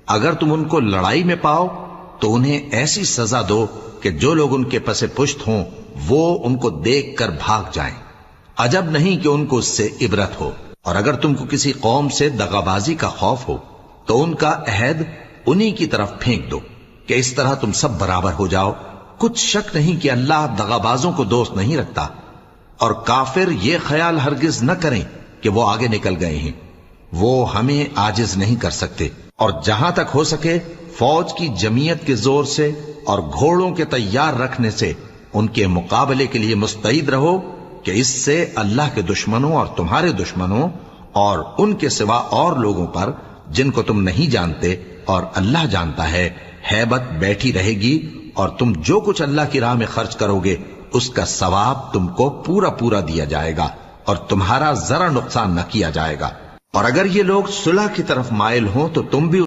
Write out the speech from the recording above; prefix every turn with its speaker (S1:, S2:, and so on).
S1: اگر تم ان کو لڑائی میں پاؤ تو انہیں ایسی سزا دو کہ جو لوگ ان کے پس پشت ہوں وہ ان کو دیکھ کر بھاگ جائیں، عجب نہیں کہ ان کو اس سے عبرت ہو۔ اور اگر تم کو کسی قوم سے دغابازی کا خوف ہو تو ان کا عہد انہی کی طرف پھینک دو کہ اس طرح تم سب برابر ہو جاؤ۔ کچھ شک نہیں کہ اللہ دغابازوں کو دوست نہیں رکھتا، اور کافر یہ خیال ہرگز نہ کریں کہ وہ آگے نکل گئے ہیں، وہ ہمیں عاجز نہیں کر سکتے۔ اور جہاں تک ہو سکے فوج کی جمعیت کے زور سے اور گھوڑوں کے تیار رکھنے سے ان کے مقابلے کے لیے مستعد رہو کہ اس سے اللہ کے دشمنوں اور تمہارے دشمنوں اور ان کے سوا اور لوگوں پر جن کو تم نہیں جانتے اور اللہ جانتا ہے ہیبت بیٹھی رہے گی، اور تم جو کچھ اللہ کی راہ میں خرچ کرو گے اس کا ثواب تم کو پورا پورا دیا جائے گا اور تمہارا ذرا نقصان نہ کیا جائے گا۔ اور اگر یہ لوگ صلح کی طرف مائل ہوں تو تم بھی